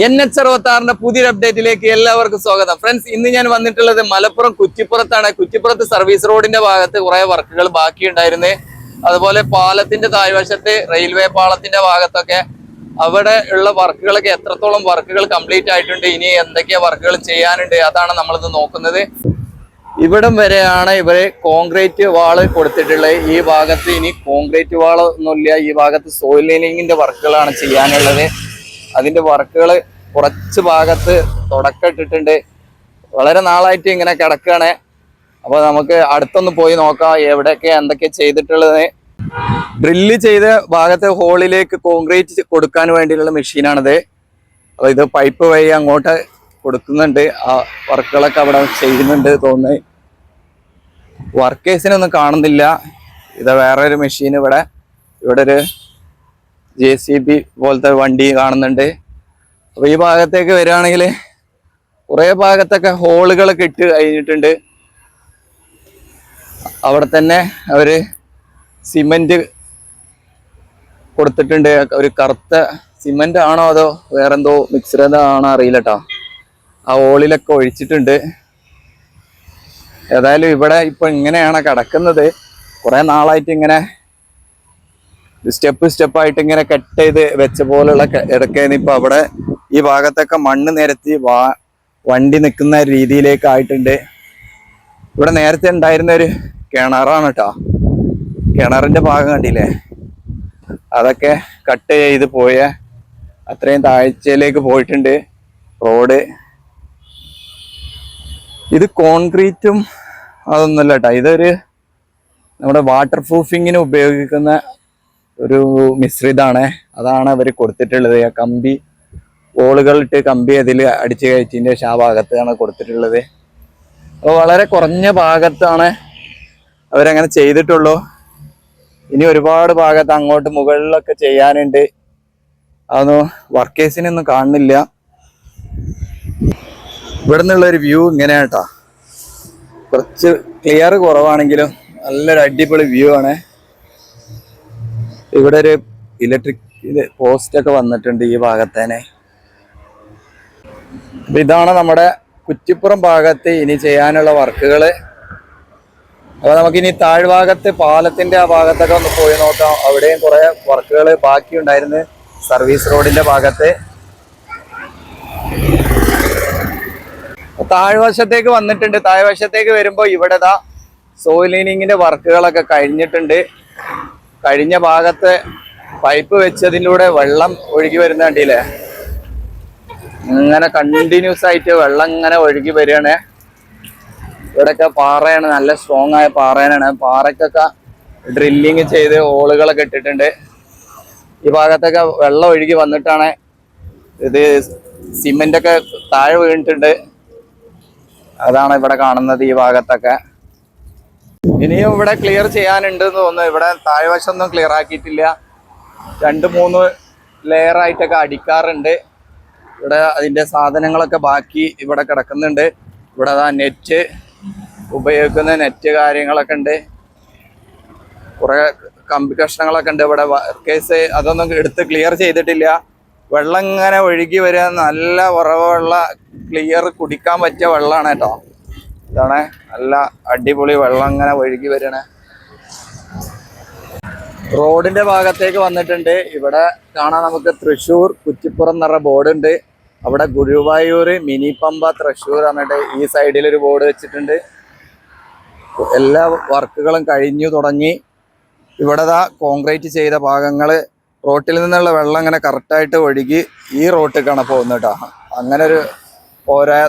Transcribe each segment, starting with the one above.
NH66 പുതിയൊരു അപ്ഡേറ്റിലേക്ക് എല്ലാവർക്കും സ്വാഗതം. ഫ്രണ്ട്സ്, ഇന്ന് ഞാൻ വന്നിട്ടുള്ളത് മലപ്പുറം കുറ്റിപ്പുറത്താണ്. കുറ്റിപ്പുറത്ത് സർവീസ് റോഡിന്റെ ഭാഗത്ത് കുറെ വർക്കുകൾ ബാക്കിയുണ്ടായിരുന്നു. അതുപോലെ പാലത്തിന്റെ താഴ്വശത്ത് റെയിൽവേ പാളത്തിന്റെ ഭാഗത്തൊക്കെ അവിടെ ഉള്ള വർക്കുകളൊക്കെ എത്രത്തോളം വർക്കുകൾ കംപ്ലീറ്റ് ആയിട്ടുണ്ട്, ഇനി എന്തൊക്കെ വർക്കുകൾ ചെയ്യാനുണ്ട്, അതാണ് നമ്മളിത് നോക്കുന്നത്. ഇവിടം വരെയാണ് ഇവര് കോൺക്രീറ്റ് വാള് കൊടുത്തിട്ടുള്ളത്. ഈ ഭാഗത്ത് ഇനി കോൺക്രീറ്റ് വാള് ഒന്നുമില്ല. ഈ ഭാഗത്ത് സോയിൽ ലൈനിങ്ങിന്റെ വർക്കുകളാണ് ചെയ്യാനുള്ളത്. അതിന്റെ വർക്കുകൾ കുറച്ച് ഭാഗത്ത് തുടക്കമിട്ടിട്ടുണ്ട്. വളരെ നാളായിട്ട് ഇങ്ങനെ കിടക്കുകയാണ്. അപ്പൊ നമുക്ക് അടുത്തൊന്ന് പോയി നോക്കാം എവിടെയൊക്കെ എന്തൊക്കെ ചെയ്തിട്ടുള്ളത്. ഡ്രില്ല് ചെയ്ത ഭാഗത്തെ ഹോളിലേക്ക് കോൺക്രീറ്റ് കൊടുക്കാൻ വേണ്ടിയുള്ള മെഷീനാണിത്. അപ്പൊ ഇത് പൈപ്പ് വഴി അങ്ങോട്ട് കൊടുക്കുന്നുണ്ട്. ആ വർക്കുകളൊക്കെ അവിടെ ചെയ്യുന്നുണ്ട് തോന്നുന്നു. വർക്കേഴ്സിനൊന്നും കാണുന്നില്ല. ഇത് വേറൊരു മെഷീൻ ഇവിടെ ഒരു JCB പോലത്തെ വണ്ടി കാണുന്നുണ്ട്. അപ്പൊ ഈ ഭാഗത്തേക്ക് വരികയാണെങ്കിൽ കുറെ ഭാഗത്തൊക്കെ ഹോളുകളൊക്കെ ഇട്ട് കഴിഞ്ഞിട്ടുണ്ട്. അവിടെ തന്നെ അവര് സിമെന്റ് കൊടുത്തിട്ടുണ്ട്. ഒരു കറുത്ത സിമെന്റ് ആണോ അതോ വേറെന്തോ മിക്സ്ഡ് ആണോ അറിയില്ല കേട്ടോ. ആ ഹോളിലൊക്കെ ഒഴിച്ചിട്ടുണ്ട്. ഏതായാലും ഇവിടെ ഇപ്പൊ ഇങ്ങനെയാണ് കിടക്കുന്നത്. കുറെ നാളായിട്ട് ഇങ്ങനെ സ്റ്റെപ്പായിട്ട് ഇങ്ങനെ കട്ട് ചെയ്ത് വെച്ച പോലുള്ള ഇടയ്ക്കാണ്. ഇപ്പൊ അവിടെ ഈ ഭാഗത്തൊക്കെ മണ്ണ് നിരത്തി വണ്ടി നിൽക്കുന്ന രീതിയിലേക്ക് ആയിട്ടുണ്ട്. ഇവിടെ നേരത്തെ ഉണ്ടായിരുന്ന ഒരു കിണറാണ് കേട്ടോ. കിണറിന്റെ ഭാഗം കണ്ടില്ലേ, അതൊക്കെ കട്ട് ചെയ്ത് പോയ അത്രയും താഴ്ചയിലേക്ക് പോയിട്ടുണ്ട് റോഡ്. ഇത് കോൺക്രീറ്റും അതൊന്നുമല്ല കേട്ടോ. ഇതൊരു നമ്മുടെ വാട്ടർ പ്രൂഫിങ്ങിന് ഉപയോഗിക്കുന്ന ഒരു മിശ്രിതാണ്. അതാണ് അവർ കൊടുത്തിട്ടുള്ളത്. കമ്പി വോളുകളിട്ട് കമ്പി അതിൽ അടിച്ചു കയറ്റിൻ്റെ ആ ഭാഗത്താണ് കൊടുത്തിട്ടുള്ളത്. അപ്പോൾ വളരെ കുറഞ്ഞ ഭാഗത്താണ് അവരങ്ങനെ ചെയ്തിട്ടുള്ളൂ. ഇനി ഒരുപാട് ഭാഗത്ത് അങ്ങോട്ട് മുകളിലൊക്കെ ചെയ്യാനുണ്ട്. അതൊന്നും വർക്കേഴ്സിനൊന്നും കാണുന്നില്ല. ഇവിടെ നിന്നുള്ളൊരു വ്യൂ ഇങ്ങനെയാണ് കേട്ടോ. കുറച്ച് ക്ലിയർ കുറവാണെങ്കിലും നല്ലൊരു അടിപൊളി വ്യൂ ആണ്. ഇവിടെ ഒരു ഇലക്ട്രിക് പോസ്റ്റ് ഒക്കെ വന്നിട്ടുണ്ട് ഈ ഭാഗത്തേനെ. അപ്പൊ ഇതാണ് നമ്മുടെ കുറ്റിപ്പുറം ഭാഗത്ത് ഇനി ചെയ്യാനുള്ള വർക്കുകൾ. അപ്പൊ നമുക്കിനി താഴ്ഭാഗത്ത് പാലത്തിന്റെ ആ ഭാഗത്തൊക്കെ ഒന്ന് പോയി നോക്കാം. അവിടെയും കുറെ വർക്കുകൾ ബാക്കിയുണ്ടായിരുന്നു സർവീസ് റോഡിന്റെ ഭാഗത്ത്. താഴ്വശത്തേക്ക് വന്നിട്ടുണ്ട്. താഴ്വശത്തേക്ക് വരുമ്പോൾ ഇവിടെ സോയിൽ ലൈനിങ്ങിന്റെ വർക്കുകളൊക്കെ കഴിഞ്ഞിട്ടുണ്ട്. കഴിഞ്ഞ ഭാഗത്ത് പൈപ്പ് വെച്ചതിലൂടെ വെള്ളം ഒഴുകി വരുന്ന കണ്ടില്ലേ, ഇങ്ങനെ കണ്ടിന്യൂസ് ആയിട്ട് വെള്ളം ഇങ്ങനെ ഒഴുകി വരികയാണ്. ഇവിടെയൊക്കെ പാറയാണ്, നല്ല സ്ട്രോങ് ആയ പാറയാണ്. പാറയ്ക്കൊക്കെ ഡ്രില്ലിങ് ചെയ്ത് ഹോളുകളൊക്കെ ഇട്ടിട്ടുണ്ട്. ഈ ഭാഗത്തൊക്കെ വെള്ളം ഒഴുകി വന്നിട്ടാണ് ഇത് സിമെന്റൊക്കെ താഴെ വീണിട്ടുണ്ട്. അതാണ് ഇവിടെ കാണുന്നത് ഈ ഭാഗത്തൊക്കെ. ഇനിയും ഇവിടെ ക്ലിയർ ചെയ്യാനുണ്ടെന്ന് തോന്നുന്നു. ഇവിടെ താഴ്വശമൊന്നും ക്ലിയർ ആക്കിയിട്ടില്ല. 2-3 ലെയർ ആയിട്ടൊക്കെ അടിക്കാറുണ്ട്. ഇവിടെ അതിൻ്റെ സാധനങ്ങളൊക്കെ ബാക്കി ഇവിടെ കിടക്കുന്നുണ്ട്. ഇവിടെ നെറ്റ് ഉപയോഗിക്കുന്ന നെറ്റ് കാര്യങ്ങളൊക്കെ ഉണ്ട്. കുറേ കമ്പി കഷ്ണങ്ങളൊക്കെ ഉണ്ട്. ഇവിടെ വർക്കേഴ്സ് അതൊന്നും എടുത്ത് ക്ലിയർ ചെയ്തിട്ടില്ല. വെള്ളം ഇങ്ങനെ ഒഴുകി വരിക, നല്ല ഉറവുള്ള ക്ലിയർ കുടിക്കാൻ പറ്റിയ വെള്ളമാണ് കേട്ടോ. ഇതാണ് നല്ല അടിപൊളി വെള്ളം ഇങ്ങനെ ഒഴുകി വരണേ. റോഡിന്റെ ഭാഗത്തേക്ക് വന്നിട്ടുണ്ട്. ഇവിടെ കാണാൻ നമുക്ക് തൃശ്ശൂർ കുറ്റിപ്പുറം എന്ന് പറഞ്ഞ ബോർഡ് ഉണ്ട്. അവിടെ ഗുരുവായൂർ മിനി പമ്പ തൃശ്ശൂർ എന്നിട്ട് ഈ സൈഡിൽ ഒരു ബോർഡ് വെച്ചിട്ടുണ്ട്. എല്ലാ വർക്കുകളും കഴിഞ്ഞു തുടങ്ങി. ഇവിടെ കോൺക്രീറ്റ് ചെയ്ത ഭാഗങ്ങള് റോട്ടിൽ നിന്നുള്ള വെള്ളം ഇങ്ങനെ കറക്റ്റായിട്ട് ഒഴുകി ഈ റോട്ടിലേക്കാണ് പോകുന്നത് കേട്ടോ. അങ്ങനെ ഒരു ഓരോ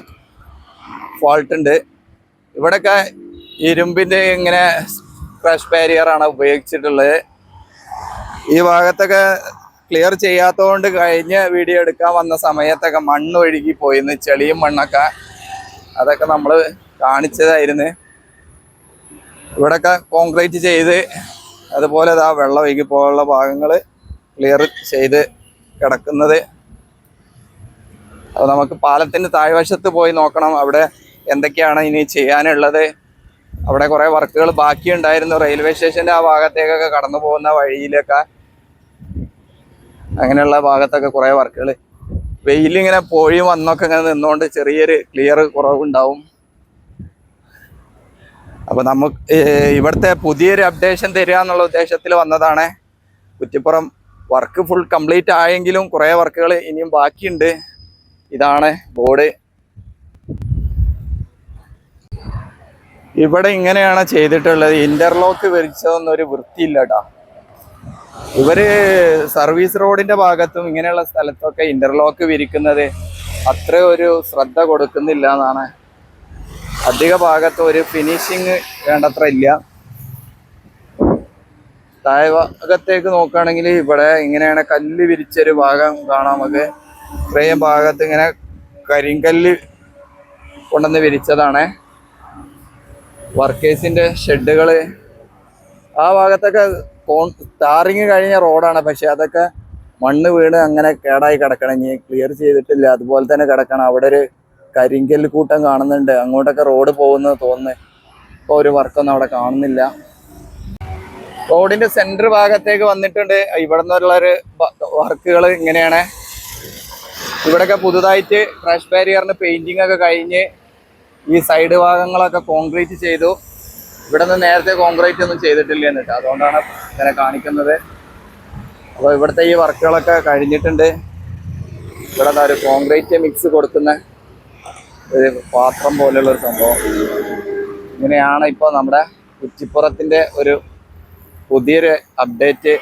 ഫാൾട്ട് ഉണ്ട്. ഇവിടെയൊക്കെ ഇരുമ്പിൻ്റെ ഇങ്ങനെ ക്രാഷ് ബാരിയറാണ് ഉപയോഗിച്ചിട്ടുള്ളത്. ഈ ഭാഗത്തൊക്കെ ക്ലിയർ ചെയ്യാത്തതുകൊണ്ട് കഴിഞ്ഞ വീഡിയോ എടുക്കാൻ വന്ന സമയത്തൊക്കെ മണ്ണ് ഒഴുകി പോയിന്ന്, ചെളിയും മണ്ണൊക്കെ. അതൊക്കെ നമ്മൾ കാണിച്ചതായിരുന്നു. ഇവിടെയൊക്കെ കോൺക്രീറ്റ് ചെയ്ത് അതുപോലെ വെള്ളം ഒഴുകി പോകാനുള്ള ഭാഗങ്ങൾ ക്ലിയർ ചെയ്ത് കിടക്കുന്നത്. അപ്പോൾ നമുക്ക് പാലത്തിൻ്റെ താഴ്വശത്ത് പോയി നോക്കണം അവിടെ എന്തൊക്കെയാണ് ഇനി ചെയ്യാനുള്ളത്. അവിടെ കുറേ വർക്കുകൾ ബാക്കിയുണ്ടായിരുന്നു. റെയിൽവേ സ്റ്റേഷൻ്റെ ആ ഭാഗത്തേക്കൊക്കെ കടന്നു പോകുന്ന വഴിയിലൊക്കെ അങ്ങനെയുള്ള ഭാഗത്തൊക്കെ കുറേ വർക്കുകൾ വെയിലിങ്ങനെ പോയി വന്നൊക്കെ ഇങ്ങനെ നിന്നുകൊണ്ട് ചെറിയൊരു ക്ലിയർ കുറവുണ്ടാവും. അപ്പോൾ നമുക്ക് ഇവിടുത്തെ പുതിയൊരു അപ്ഡേഷൻ തരിക എന്നുള്ള ഉദ്ദേശത്തിൽ വന്നതാണ്. കുറ്റിപ്പുറം വർക്ക് ഫുൾ കംപ്ലീറ്റ് ആയെങ്കിലും കുറേ വർക്കുകൾ ഇനിയും ബാക്കിയുണ്ട്. ഇതാണ് ബോർഡ്. ഇവിടെ ഇങ്ങനെയാണ് ചെയ്തിട്ടുള്ളത്. ഇന്റർലോക്ക് വിരിച്ചതൊന്നും ഒരു വൃത്തിയില്ല കേട്ടോ. ഇവര് സർവീസ് റോഡിന്റെ ഭാഗത്തും ഇങ്ങനെയുള്ള സ്ഥലത്തൊക്കെ ഇന്റർലോക്ക് വിരിക്കുന്നത് അത്ര ഒരു ശ്രദ്ധ കൊടുക്കുന്നില്ല എന്നാണ്. അധിക ഭാഗത്ത് ഒരു ഫിനിഷിങ് വേണ്ടത്ര ഇല്ല. താഴെ ഭാഗത്തേക്ക് നോക്കുകയാണെങ്കിൽ ഇവിടെ ഇങ്ങനെയാണ് കല്ല് വിരിച്ചൊരു ഭാഗം കാണാം നമുക്ക്. ഇത്രയും ഭാഗത്ത് ഇങ്ങനെ കരിങ്കല്ല് കൊണ്ടുവന്ന് വിരിച്ചതാണ്. വർക്കേഴ്സിന്റെ ഷെഡുകൾ ആ ഭാഗത്തൊക്കെ ടാറിങ് കഴിഞ്ഞ റോഡാണ്, പക്ഷെ അതൊക്കെ മണ്ണ് വീണ് അങ്ങനെ കേടായി കിടക്കണം. ഇനി ക്ലിയർ ചെയ്തിട്ടില്ല, അതുപോലെ തന്നെ കിടക്കണം. അവിടെ ഒരു കരിങ്കല്ല് കൂട്ടം കാണുന്നുണ്ട്. അങ്ങോട്ടൊക്കെ റോഡ് പോകുന്നത് തോന്നുന്നു. ഇപ്പോൾ ഒരു വർക്കൊന്നും അവിടെ കാണുന്നില്ല. റോഡിന്റെ സെന്റർ ഭാഗത്തേക്ക് വന്നിട്ടുണ്ട്. ഇവിടെ നിന്നുള്ളൊരു വർക്കുകൾ ഇങ്ങനെയാണ്. ഇവിടെയൊക്കെ പുതുതായിട്ട് ക്രാഷ് ബാരിയറിന് പെയിന്റിംഗ് ഒക്കെ കഴിഞ്ഞ് ഈ സൈഡ് ഭാഗങ്ങളൊക്കെ കോൺക്രീറ്റ് ചെയ്തു. ഇവിടെ നിന്ന് നേരത്തെ കോൺക്രീറ്റ് ഒന്നും ചെയ്തിട്ടില്ല എന്നിട്ട്, അതുകൊണ്ടാണ് ഇങ്ങനെ കാണിക്കുന്നത്. അപ്പോൾ ഇവിടുത്തെ ഈ വർക്കുകളൊക്കെ കഴിഞ്ഞിട്ടുണ്ട്. ഇവിടെ ഒരു കോൺക്രീറ്റ് മിക്സ് കൊടുക്കുന്ന ഒരു പാത്രം പോലെയുള്ളൊരു സംഭവം. ഇങ്ങനെയാണ് ഇപ്പോൾ നമ്മുടെ കുറ്റിപ്പുറത്തിൻ്റെ ഒരു പുതിയൊരു അപ്ഡേറ്റ്.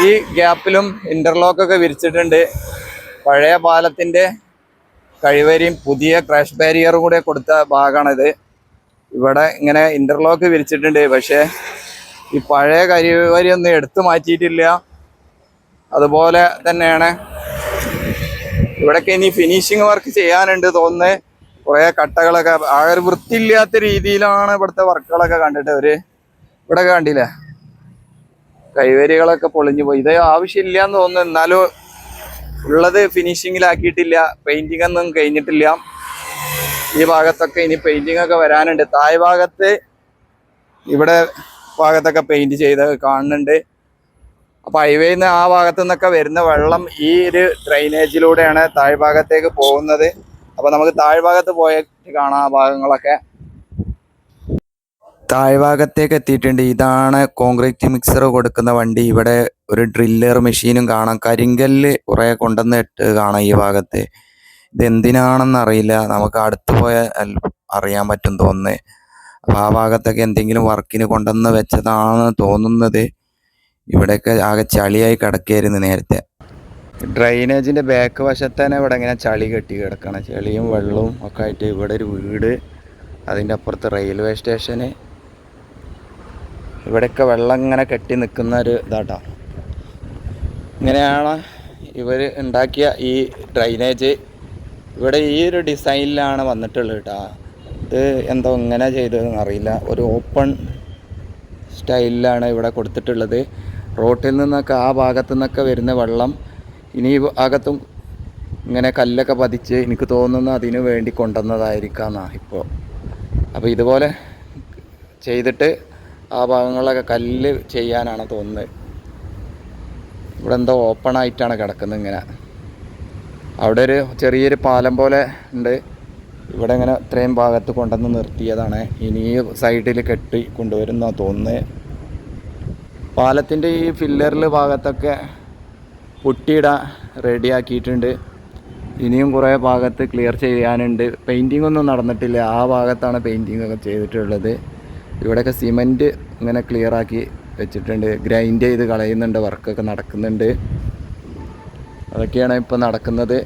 ഈ ഗ്യാപ്പിലും ഇൻ്റർലോക്കൊക്കെ വിരിച്ചിട്ടുണ്ട്. പഴയ പാലത്തിൻ്റെ കഴിവരിയും പുതിയ ക്രാഷ് ബാരിയറും കൂടെ കൊടുത്ത ഭാഗമാണിത്. ഇവിടെ ഇങ്ങനെ ഇൻ്റർലോക്ക് വിരിച്ചിട്ടുണ്ട്, പക്ഷേ ഈ പഴയ കഴിവരിയൊന്നും എടുത്തു മാറ്റിയിട്ടില്ല. അതുപോലെ തന്നെയാണ് ഇവിടെയൊക്കെ ഇനി ഫിനിഷിങ് വർക്ക് ചെയ്യാനുണ്ട് തോന്നുന്നത്. കുറേ കട്ടകളൊക്കെ ആ ഒരു വൃത്തിയില്ലാത്ത രീതിയിലാണ് ഇവിടുത്തെ വർക്കുകളൊക്കെ കണ്ടിട്ട്. ഇവിടെ കണ്ടില്ലേ, കൈവരികളൊക്കെ പൊളിഞ്ഞു പോയി. ഇത് ആവശ്യമില്ല എന്ന് തോന്നുന്നു. എന്നാലും ഉള്ളത് ഫിനിഷിങ്ങിലാക്കിയിട്ടില്ല, പെയിന്റിംഗ് ഒന്നും കഴിഞ്ഞിട്ടില്ല. ഈ ഭാഗത്തൊക്കെ ഇനി പെയിന്റിംഗ് ഒക്കെ വരാനുണ്ട്. താഴ് ഭാഗത്ത് ഇവിടെ ഭാഗത്തൊക്കെ പെയിന്റ് ചെയ്ത് കാണുന്നുണ്ട്. അപ്പോൾ ഹൈവേയിൽ നിന്ന് ആ ഭാഗത്തു നിന്നൊക്കെ വരുന്ന വെള്ളം ഈ ഒരു ഡ്രൈനേജിലൂടെയാണ് താഴ്ഭാഗത്തേക്ക് പോകുന്നത്. അപ്പോൾ നമുക്ക് താഴ്ഭാഗത്ത് പോയിട്ട് കാണാം ആ ഭാഗങ്ങളൊക്കെ. താഴ്ഭാഗത്തേക്ക് എത്തിയിട്ടുണ്ട്. ഇതാണ് കോൺക്രീറ്റ് മിക്സർ കൊടുക്കുന്ന വണ്ടി. ഇവിടെ ഒരു ഡ്രില്ലർ മെഷീനും കാണാം. കരിങ്കല്ല് കുറേ കൊണ്ടുവന്ന് ഇട്ട് കാണാം ഈ ഭാഗത്ത്. ഇതെന്തിനാണെന്ന് അറിയില്ല, നമുക്ക് അടുത്ത് പോയാൽ അറിയാൻ പറ്റും തോന്നുന്നത്. അപ്പോൾ ആ ഭാഗത്തൊക്കെ എന്തെങ്കിലും വർക്കിന് കൊണ്ടുവന്ന് വെച്ചതാണെന്ന് തോന്നുന്നത്. ഇവിടെയൊക്കെ ആകെ ചളിയായി കിടക്കുകയായിരുന്നു നേരത്തെ. ഡ്രൈനേജിൻ്റെ ബാക്ക് വശത്ത് തന്നെ ഇവിടെ ഇങ്ങനെ ചളി കെട്ടി കിടക്കണം, ചെളിയും വെള്ളവും ഒക്കെ ആയിട്ട്. ഇവിടെ ഒരു വീട്, അതിൻ്റെ അപ്പുറത്ത് റെയിൽവേ സ്റ്റേഷന്. ഇവിടെയൊക്കെ വെള്ളം ഇങ്ങനെ കെട്ടി നിൽക്കുന്ന ഒരു ഇതാട്ടോ. ഇങ്ങനെയാണ് ഇവർ ഉണ്ടാക്കിയ ഈ ഡ്രൈനേജ്. ഇവിടെ ഈ ഒരു ഡിസൈനിലാണ് വന്നിട്ടുള്ളത് കേട്ടോ. ഇത് എന്തോ ഇങ്ങനെ ചെയ്തതെന്ന് അറിയില്ല. ഒരു ഓപ്പൺ സ്റ്റൈലിലാണ് ഇവിടെ കൊടുത്തിട്ടുള്ളത്. റോട്ടിൽ നിന്നൊക്കെ ആ ഭാഗത്തു നിന്നൊക്കെ വരുന്ന വെള്ളം ഇനി ഈ ഭാഗത്തും ഇങ്ങനെ കല്ലൊക്കെ പതിച്ച് എനിക്ക് തോന്നുന്നു അതിനു വേണ്ടി കൊണ്ടുവന്നതായിരിക്കാമെന്നാണ് ഇപ്പോൾ. അപ്പോൾ ഇതുപോലെ ചെയ്തിട്ട് ആ ഭാഗങ്ങളിലൊക്കെ കല്ല് ചെയ്യാനാണ് തോന്നുന്നത്. ഇവിടെ എന്തോ ഓപ്പൺ ആയിട്ടാണ് കിടക്കുന്നത് ഇങ്ങനെ. അവിടെ ഒരു ചെറിയൊരു പാലം പോലെ ഉണ്ട്. ഇവിടെ ഇങ്ങനെ ഇത്രയും ഭാഗത്ത് കൊണ്ടുവന്ന് നിർത്തിയതാണ്. ഇനി സൈഡിൽ കെട്ടി കൊണ്ടുവരുന്നതാണ് തോന്നുന്നത്. പാലത്തിൻ്റെ ഈ ഫില്ലറിൽ ഭാഗത്തൊക്കെ പൊട്ടിയിടാൻ റെഡിയാക്കിയിട്ടുണ്ട്. ഇനിയും കുറേ ഭാഗത്ത് ക്ലിയർ ചെയ്യാനുണ്ട്. പെയിൻറ്റിംഗ് ഒന്നും നടന്നിട്ടില്ല. ആ ഭാഗത്താണ് പെയിൻറ്റിംഗ് ഒക്കെ ചെയ്തിട്ടുള്ളത്. ഇവിടെയൊക്കെ സിമൻറ്റ് ഇങ്ങനെ ക്ലിയറാക്കി വെച്ചിട്ടുണ്ട്. ഗ്രൈൻഡ് ചെയ്ത് കളയുന്നുണ്ട്. വർക്കൊക്കെ നടക്കുന്നുണ്ട്. അതൊക്കെയാണ് ഇപ്പോൾ നടക്കുന്നത്.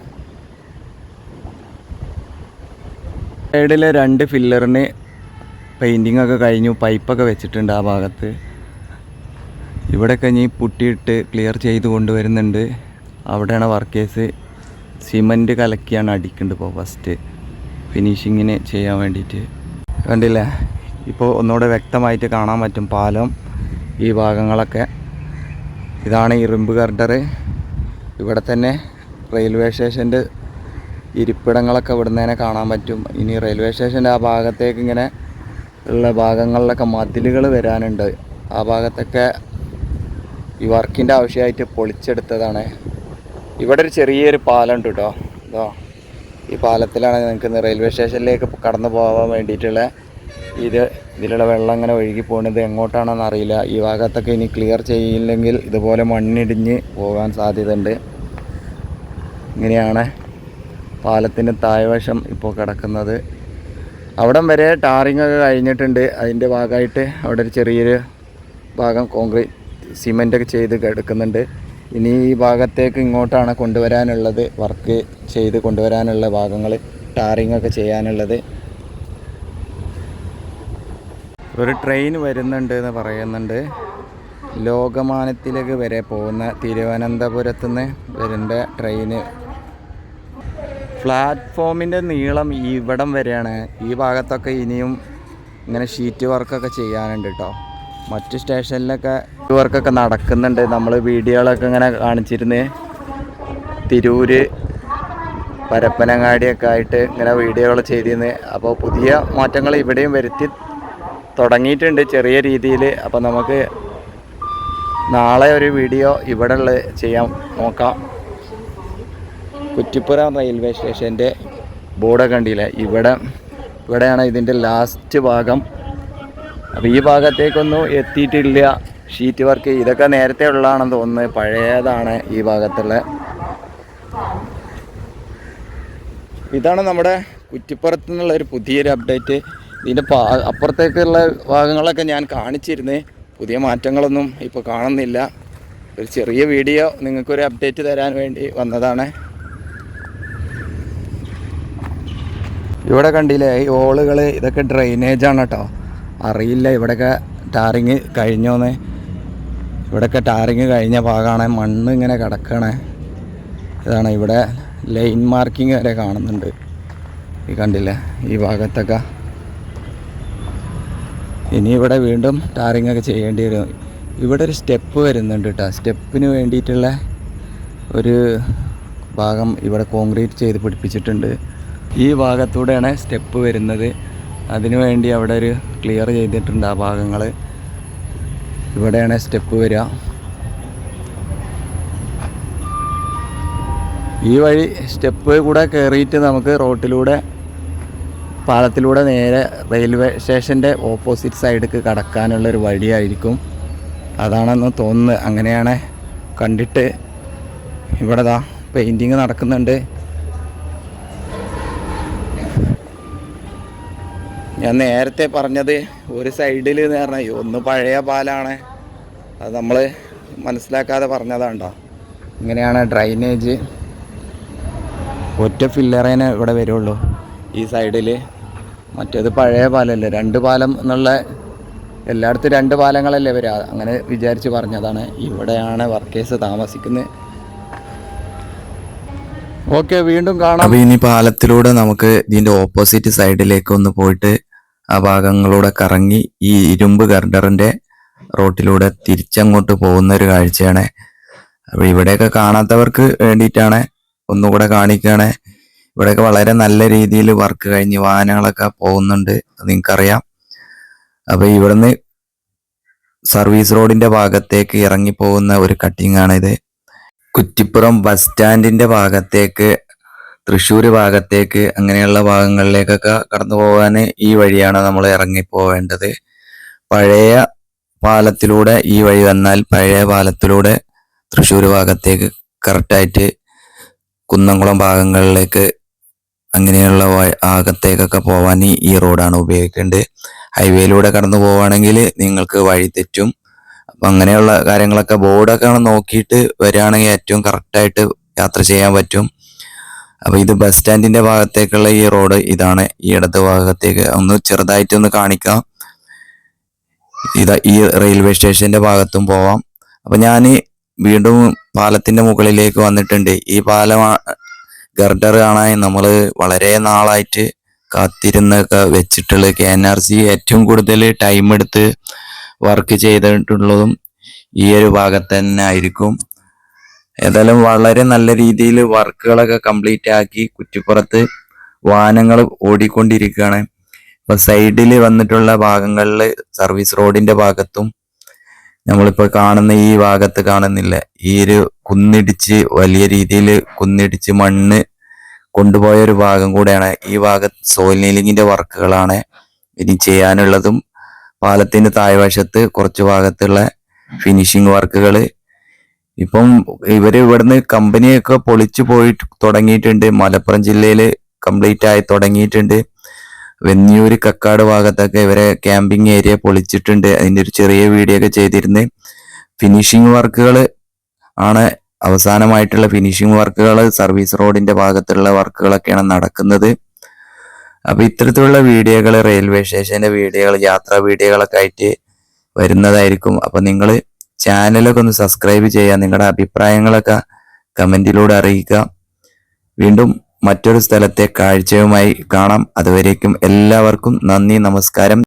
സൈഡിലെ 2 ഫില്ലറിന് പെയിൻറ്റിംഗ് ഒക്കെ കഴിഞ്ഞു. പൈപ്പൊക്കെ വെച്ചിട്ടുണ്ട് ആ ഭാഗത്ത്. ഇവിടെയൊക്കെ ഇനി പുട്ടിയിട്ട് ക്ലിയർ ചെയ്ത് കൊണ്ടുവരുന്നുണ്ട്. അവിടെയാണ് വർക്കേഴ്സ് സിമൻറ്റ് കലക്കിയാണ് അടിക്കുന്നുണ്ട് ഇപ്പോൾ ഫസ്റ്റ് ഫിനിഷിങ്ങിന് ചെയ്യാൻ വേണ്ടിയിട്ട്. കണ്ടില്ലേ, ഇപ്പോൾ ഒന്നുകൂടെ വ്യക്തമായിട്ട് കാണാൻ പറ്റും പാലം ഈ ഭാഗങ്ങളൊക്കെ. ഇതാണ് ഇരുമ്പ് ഗർഡർ. ഇവിടെ തന്നെ റെയിൽവേ സ്റ്റേഷൻ്റെ ഇരിപ്പിടങ്ങളൊക്കെ ഇവിടുന്ന് തന്നെ കാണാൻ പറ്റും. ഇനി റെയിൽവേ സ്റ്റേഷൻ്റെ ആ ഭാഗത്തേക്ക് ഇങ്ങനെ ഉള്ള ഭാഗങ്ങളിലൊക്കെ മതിലുകൾ വരാനുണ്ട്. ആ ഭാഗത്തൊക്കെ ഈ വർക്കിൻ്റെ ആവശ്യമായിട്ട് പൊളിച്ചെടുത്തതാണ്. ഇവിടെ ഒരു ചെറിയൊരു പാലം ഉണ്ട് കേട്ടോ. ഇതോ ഈ പാലത്തിലാണ് നിൽക്കുന്നത്. റെയിൽവേ സ്റ്റേഷനിലേക്ക് കടന്നു പോകാൻ വേണ്ടിയിട്ടുള്ള ഇതിലുള്ള വെള്ളം അങ്ങനെ ഒഴുകി പോകുന്നത് എങ്ങോട്ടാണെന്ന് അറിയില്ല. ഈ ഭാഗത്തൊക്കെ ഇനി ക്ലിയർ ചെയ്യില്ലെങ്കിൽ ഇതുപോലെ മണ്ണിടിഞ്ഞ് പോകാൻ സാധ്യതയുണ്ട്. ഇങ്ങനെയാണ് പാലത്തിൻ്റെ താഴ്വശം ഇപ്പോൾ കിടക്കുന്നത്. അവിടം വരെ ടാറിങ് ഒക്കെ കഴിഞ്ഞിട്ടുണ്ട്. അതിൻ്റെ ഭാഗമായിട്ട് അവിടെ ഒരു ചെറിയൊരു ഭാഗം കോൺക്രീറ്റ് സിമെൻ്റൊക്കെ ചെയ്ത് കിടക്കുന്നുണ്ട്. ഇനി ഈ ഭാഗത്തേക്ക് ഇങ്ങോട്ടാണ് കൊണ്ടുവരാനുള്ളത്, വർക്ക് ചെയ്ത് കൊണ്ടുവരാനുള്ള ഭാഗങ്ങൾ, ടാറിങ് ഒക്കെ ചെയ്യാനുള്ളത്. ഒരു ട്രെയിൻ വരുന്നുണ്ട് എന്ന് പറയുന്നുണ്ട്. ലോകമാനത്തിലേക്ക് വരെ പോകുന്ന തിരുവനന്തപുരത്ത് നിന്ന് വരുന്ന ട്രെയിന്. പ്ലാറ്റ്ഫോമിൻ്റെ നീളം ഇവിടം വരെയാണ്. ഈ ഭാഗത്തൊക്കെ ഇനിയും ഇങ്ങനെ ഷീറ്റ് വർക്കൊക്കെ ചെയ്യാനുണ്ട് കേട്ടോ. മറ്റ് സ്റ്റേഷനിലൊക്കെ വർക്കൊക്കെ നടക്കുന്നുണ്ട്. നമ്മൾ വീഡിയോകളൊക്കെ ഇങ്ങനെ കാണിച്ചിരുന്നു. തിരൂര് പരപ്പനങ്ങാടിയൊക്കെ ആയിട്ട് ഇങ്ങനെ വീഡിയോകൾ ചെയ്തിരുന്നു. അപ്പോൾ പുതിയ മാറ്റങ്ങൾ ഇവിടെയും വരുത്തി തുടങ്ങിയിട്ടുണ്ട് ചെറിയ രീതിയിൽ. അപ്പോൾ നമുക്ക് നാളെ ഒരു വീഡിയോ ഇവിടെ ഉള്ള ചെയ്യാൻ നോക്കാം. കുറ്റിപ്പുറം റെയിൽവേ സ്റ്റേഷൻ്റെ ബോർഡൊക്കെ കണ്ടില്ലേ, ഇവിടെയാണ് ഇതിൻ്റെ ലാസ്റ്റ് ഭാഗം. അപ്പോൾ ഈ ഭാഗത്തേക്കൊന്നും എത്തിയിട്ടില്ല ഷീറ്റ് വർക്ക്. ഇതൊക്കെ നേരത്തെ ഉള്ളതാണെന്ന് തോന്നുന്നത്, പഴയതാണ് ഈ ഭാഗത്തുള്ള. ഇതാണ് നമ്മുടെ കുറ്റിപ്പുറത്ത് നിന്നുള്ള ഒരു പുതിയൊരു അപ്ഡേറ്റ്. ഇതിൻ്റെ അപ്പുറത്തേക്കുള്ള ഭാഗങ്ങളൊക്കെ ഞാൻ കാണിച്ചിരുന്നു. പുതിയ മാറ്റങ്ങളൊന്നും ഇപ്പോൾ കാണുന്നില്ല. ഒരു ചെറിയ വീഡിയോ നിങ്ങൾക്കൊരു അപ്ഡേറ്റ് തരാൻ വേണ്ടി വന്നതാണ്. ഇവിടെ കണ്ടില്ലേ ഈ ഹോളുകൾ, ഇതൊക്കെ ഡ്രെയിനേജാണ് കേട്ടോ. അറിയില്ല ഇവിടെയൊക്കെ ടാറിങ് കഴിഞ്ഞോന്ന്. ഇവിടെയൊക്കെ ടാറിങ് കഴിഞ്ഞ ഭാഗമാണ്. മണ്ണ് ഇങ്ങനെ കിടക്കണേ. ഇതാണ് ഇവിടെ ലൈൻ മാർക്കിങ് വരെ കാണുന്നുണ്ട്. ഈ കണ്ടില്ലേ ഈ ഭാഗത്തൊക്കെ. ഇനി ഇവിടെ വീണ്ടും ടാറിങ് ഒക്കെ ചെയ്യേണ്ടി വരും. ഇവിടെ ഒരു സ്റ്റെപ്പ് വരുന്നുണ്ട് കേട്ടോ. സ്റ്റെപ്പിന് വേണ്ടിയിട്ടുള്ള ഒരു ഭാഗം ഇവിടെ കോൺക്രീറ്റ് ചെയ്ത് പിടിപ്പിച്ചിട്ടുണ്ട്. ഈ ഭാഗത്തൂടെയാണ് സ്റ്റെപ്പ് വരുന്നത്. അതിനു വേണ്ടി അവിടെ ഒരു ക്ലിയർ ചെയ്തിട്ടുണ്ട് ആ ഭാഗങ്ങൾ. ഇവിടെയാണ് സ്റ്റെപ്പ് വരിക. ഈ വഴി സ്റ്റെപ്പ് കൂടെ കയറിയിട്ട് നമുക്ക് റോട്ടിലൂടെ പാലത്തിലൂടെ നേരെ റെയിൽവേ സ്റ്റേഷൻ്റെ ഓപ്പോസിറ്റ് സൈഡിലേക്ക് കടക്കാനുള്ളൊരു വഴിയായിരിക്കും. അതാണെന്ന് തോന്നുന്നത്. അങ്ങനെയാണ് കണ്ടിട്ട്. ഇവിടെ ദാ പെയിൻറ്റിങ് നടക്കുന്നുണ്ട്. ഞാൻ നേരത്തെ പറഞ്ഞത് ഒരു സൈഡിൽ എന്ന് പറഞ്ഞാൽ ഒന്ന് പഴയ പാലാണ്. അത് നമ്മൾ മനസ്സിലാക്കാതെ പറഞ്ഞതാണ്ടോ. ഇങ്ങനെയാണ് ഡ്രൈനേജ്. ഒറ്റ ഫില്ലറേനെ ഇവിടെ വരുള്ളൂ ഈ സൈഡിൽ. മറ്റേത് പഴയ പാലല്ലേ, 2 പാലം എന്നുള്ള, എല്ലായിടത്തും 2 പാലങ്ങളല്ലേ വരിക. അങ്ങനെ വിചാരിച്ച് പറഞ്ഞതാണ്. ഇവിടെയാണ് വർക്കേഴ്സ് താമസിക്കുന്നത്. ഓക്കെ, വീണ്ടും കാണാം. അപ്പോൾ ഇനി പാലത്തിലൂടെ നമുക്ക് ഇതിൻ്റെ ഓപ്പോസിറ്റ് സൈഡിലേക്ക് ഒന്ന് പോയിട്ട് ആ ഭാഗങ്ങളിലൂടെ കറങ്ങി ഈ ഇരുമ്പ് ഗർഡറിൻ്റെ റോട്ടിലൂടെ തിരിച്ചങ്ങോട്ട് പോകുന്ന ഒരു കാഴ്ചയാണ്. അപ്പോൾ ഇവിടെയൊക്കെ കാണാത്തവർക്ക് വേണ്ടിയിട്ടാണ് ഒന്നുകൂടെ കാണിക്കുകയാണ്. ഇവിടെയൊക്കെ വളരെ നല്ല രീതിയിൽ വർക്ക് കഴിഞ്ഞ് വാഹനങ്ങളൊക്കെ പോകുന്നുണ്ട്, അത് നിങ്ങൾക്കറിയാം. അപ്പോൾ ഇവിടുന്ന് സർവീസ് റോഡിൻ്റെ ഭാഗത്തേക്ക് ഇറങ്ങിപ്പോകുന്ന ഒരു കട്ടിംഗ് ആണിത്. കുറ്റിപ്പുറം ബസ് സ്റ്റാൻഡിൻ്റെ ഭാഗത്തേക്ക്, തൃശ്ശൂർ ഭാഗത്തേക്ക്, അങ്ങനെയുള്ള ഭാഗങ്ങളിലേക്കൊക്കെ കടന്നു പോകാൻ ഈ വഴിയാണ് നമ്മൾ ഇറങ്ങിപ്പോവേണ്ടത്. പഴയ പാലത്തിലൂടെ ഈ വഴി വന്നാൽ പഴയ പാലത്തിലൂടെ തൃശ്ശൂർ ഭാഗത്തേക്ക് കറക്റ്റായിട്ട് കുന്നംകുളം ഭാഗങ്ങളിലേക്ക് അങ്ങനെയുള്ള ഭാഗത്തേക്കൊക്കെ പോകാൻ ഈ റോഡാണ് ഉപയോഗിക്കേണ്ടത്. ഹൈവേയിലൂടെ കടന്നു പോവുകയാണെങ്കിൽ നിങ്ങൾക്ക് വഴി തെറ്റും. അപ്പം അങ്ങനെയുള്ള കാര്യങ്ങളൊക്കെ ബോർഡൊക്കെ നോക്കിയിട്ട് വരികയാണെങ്കിൽ ഏറ്റവും കറക്റ്റായിട്ട് യാത്ര ചെയ്യാൻ പറ്റും. അപ്പോൾ ഇത് ബസ് സ്റ്റാൻഡിൻ്റെ ഭാഗത്തേക്കുള്ള ഈ റോഡ് ഇതാണ്. ഈ ഇടത് ഭാഗത്തേക്ക് ഒന്ന് ചെറുതായിട്ടൊന്ന് കാണിക്കാം. ഈ റെയിൽവേ സ്റ്റേഷൻ്റെ ഭാഗത്തും പോവാം. അപ്പം ഞാൻ വീണ്ടും പാലത്തിൻ്റെ മുകളിലേക്ക് വന്നിട്ടുണ്ട്. ഈ പാലം ഗർഡർ കാണാൻ നമ്മൾ വളരെ നാളായിട്ട് കാത്തിരുന്നൊക്കെ വെച്ചിട്ടുള്ള KNRC ഏറ്റവും കൂടുതൽ ടൈം എടുത്ത് വർക്ക് ചെയ്തിട്ടുള്ളതും ഈ ഒരു ഭാഗത്ത് തന്നെ ആയിരിക്കും. ഏതായാലും വളരെ നല്ല രീതിയിൽ വർക്കുകളൊക്കെ കംപ്ലീറ്റ് ആക്കി കുറ്റിപ്പുറത്ത് വാഹനങ്ങൾ ഓടിക്കൊണ്ടിരിക്കുകയാണ്. ഇപ്പൊ സൈഡിൽ വന്നിട്ടുള്ള ഭാഗങ്ങളിൽ സർവീസ് റോഡിന്റെ ഭാഗത്തും നമ്മളിപ്പോൾ കാണുന്ന ഈ ഭാഗത്ത് കാണുന്നില്ല, ഈ ഒരു കുന്നിടിച്ച് വലിയ രീതിയിൽ കുന്നിടിച്ച് മണ്ണ് കൊണ്ടുപോയ ഒരു ഭാഗം കൂടെയാണ്. ഈ ഭാഗത്ത് സോയിൽ നീലിങ്ങിന്റെ വർക്കുകളാണ് ഇനി ചെയ്യാനുള്ളതും. പാലത്തിന്റെ താഴ്വശത്ത് കുറച്ച് ഭാഗത്തുള്ള ഫിനിഷിംഗ് വർക്കുകൾ. ഇപ്പം ഇവര് ഇവിടുന്ന് കമ്പനിയൊക്കെ പൊളിച്ചു പോയിട്ട് തുടങ്ങിയിട്ടുണ്ട്. മലപ്പുറം ജില്ലയിൽ കംപ്ലീറ്റ് ആയി തുടങ്ങിയിട്ടുണ്ട്. വെന്നിയൂര് കക്കാട് ഭാഗത്തൊക്കെ ഇവരെ ക്യാമ്പിംഗ് ഏരിയ പൊളിച്ചിട്ടുണ്ട്. അതിന്റെ ഒരു ചെറിയ വീഡിയോ ഒക്കെ ചെയ്തിരുന്നു. ഫിനിഷിംഗ് വർക്കുകൾ ആണ് അവസാനമായിട്ടുള്ള ഫിനിഷിംഗ് വർക്കുകൾ. സർവീസ് റോഡിന്റെ ഭാഗത്തുള്ള വർക്കുകളൊക്കെയാണ് നടക്കുന്നത്. അപ്പൊ ഇത്തരത്തിലുള്ള വീഡിയോകൾ, റെയിൽവേ സ്റ്റേഷന്റെ വീഡിയോകൾ, യാത്രാ വീഡിയോകളൊക്കെ ആയിട്ട് വരുന്നതായിരിക്കും. അപ്പൊ നിങ്ങൾ ചാനലൊക്കെ ഒന്ന് സബ്സ്ക്രൈബ് ചെയ്യുക. നിങ്ങളുടെ അഭിപ്രായങ്ങളൊക്കെ കമന്റിലൂടെ അറിയിക്കുക. വീണ്ടും മറ്റൊരു സ്ഥലത്തെ കാഴ്ചയുമായി കാണാം. അതുവരേക്കും എല്ലാവർക്കും നന്ദി, നമസ്കാരം.